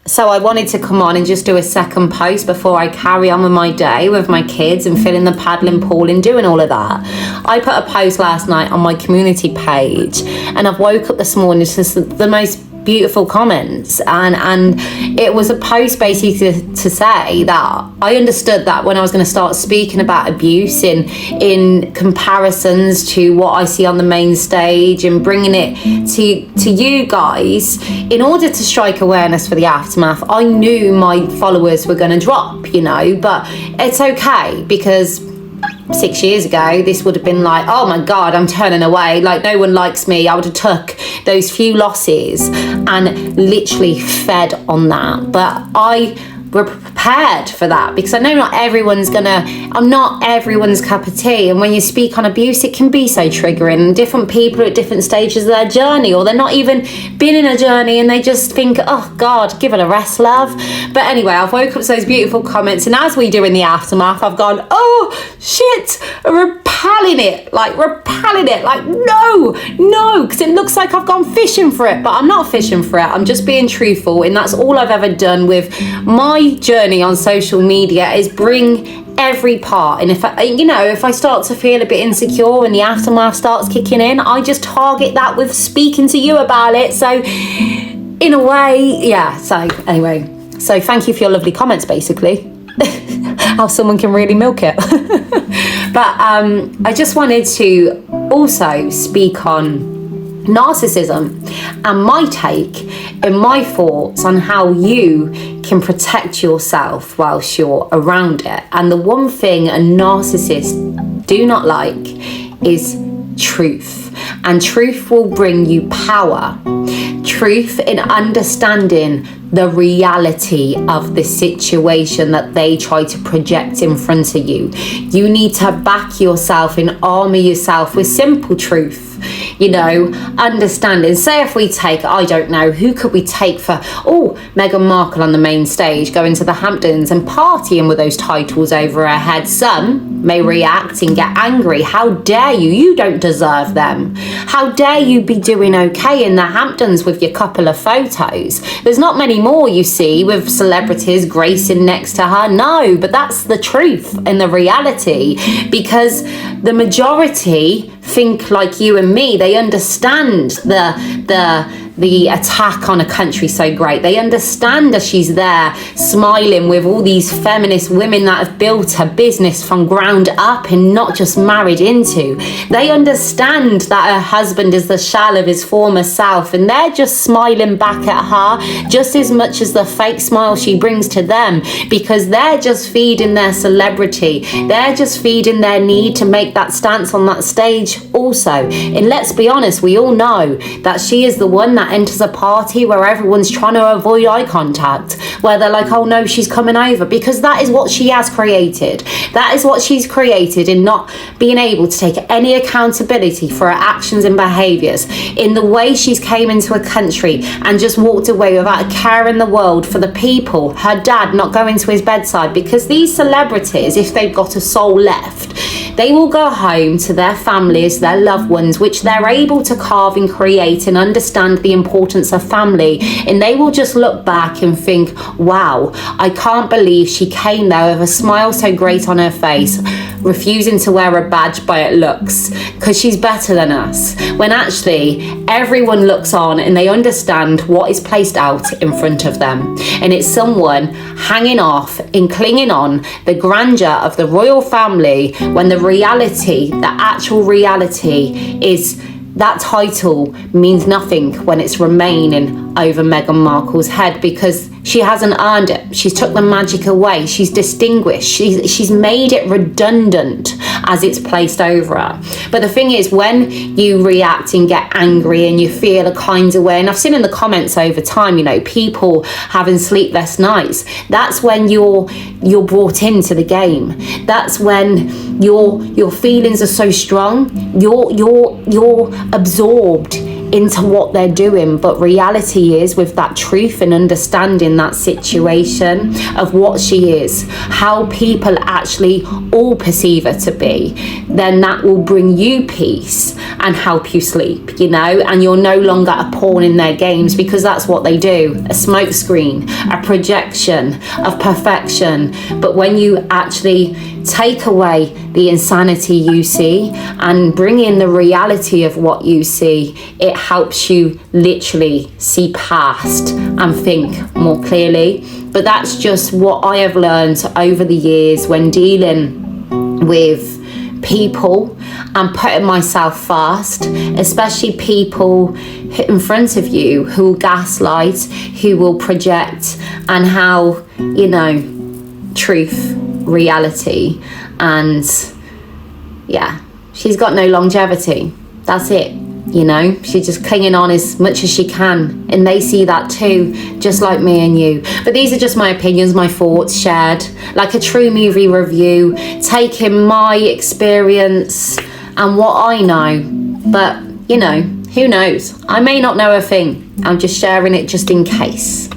So I wanted to come on and just do a second post before I carry on with my day with my kids and fill in the paddling pool and doing all of that. I put a post last night on my community page, and I've woke up this morning to the most beautiful comments, and it was a post basically to say that I understood that when I was going to start speaking about abuse in comparisons to what I see on the main stage and bringing it to you guys, in order to strike awareness for the aftermath, I knew my followers were going to drop, you know, but it's okay, because 6 years ago this would have been like, oh my god, I'm turning away, like no one likes me. I would have took those few losses and literally fed on that, but I were prepared for that, because I know I'm not everyone's cup of tea, and when you speak on abuse it can be so triggering, and different people at different stages of their journey, or they're not even been in a journey and they just think, oh god, give it a rest, love. But anyway, I've woke up to those beautiful comments, and as we do in the aftermath, I've gone, oh shit, repelling it, like no, because it looks like I've gone fishing for it, but I'm not fishing for it. I'm just being truthful, and that's all I've ever done with my journey on social media, is bring every part. And if I start to feel a bit insecure and the aftermath starts kicking in, I just target that with speaking to you about it. So in a way, yeah. So anyway, so thank you for your lovely comments, basically. How someone can really milk it. But I just wanted to also speak on narcissism and my take and my thoughts on how you can protect yourself whilst you're around it. And the one thing a narcissist do not like is truth, and truth will bring you power. Truth in understanding the reality of the situation that they try to project in front of you. You need to back yourself and armor yourself with simple truth. You know, understanding. Say if we take, I don't know, who could we take for, Meghan Markle on the main stage, going to the Hamptons and partying with those titles over her head. Some may react and get angry. How dare you? You don't deserve them. How dare you be doing okay in the Hamptons with your couple of photos? There's not many more you see with celebrities gracing next to her. No, but that's the truth and the reality, because the majority think like you and me. They understand the attack on a country so great. They understand that she's there smiling with all these feminist women that have built her business from ground up and not just married into. They understand that her husband is the shell of his former self, and they're just smiling back at her just as much as the fake smile she brings to them, because they're just feeding their celebrity. They're just feeding their need to make that stance on that stage also. And let's be honest, we all know that she is the one that enters a party where everyone's trying to avoid eye contact, where they're like, oh no, she's coming over, because that is what she has created. That is what she's created, in not being able to take any accountability for her actions and behaviours, in the way she's came into a country and just walked away without a care in the world for the people. Her dad not going to his bedside, because these celebrities, if they've got a soul left, they will go home to their families, their loved ones, which they're able to carve and create and understand the importance of family. And they will just look back and think, wow, I can't believe she came there with a smile so great on her face, refusing to wear a badge by it looks, because she's better than us. When actually everyone looks on and they understand what is placed out in front of them. And it's someone hanging off and clinging on the grandeur of the royal family, when the reality, the actual reality is that title means nothing when it's remaining over Meghan Markle's head, because she hasn't earned it. She's took the magic away. She's distinguished. She's made it redundant as it's placed over her. But the thing is, when you react and get angry and you feel a kind of way, and I've seen in the comments over time, you know, people having sleepless nights, that's when you're brought into the game. That's when your feelings are so strong. You're absorbed into what they're doing. But reality is, with that truth and understanding that situation of what she is, how people actually all perceive her to be, then that will bring you peace and help you sleep, you know, and you're no longer a pawn in their games, because that's what they do, a smokescreen, a projection of perfection. But when you actually take away the insanity you see and bring in the reality of what you see, it helps you literally see past and think more clearly. But that's just what I have learned over the years when dealing with people and putting myself first, especially people in front of you who will gaslight, who will project, and how, you know, truth, reality, and yeah, she's got no longevity. That's it. You know, she's just clinging on as much as she can, and they see that too, just like me and you. But these are just my opinions, my thoughts shared like a true movie review, taking my experience and what I know. But you know, who knows, I may not know a thing. I'm just sharing it just in case.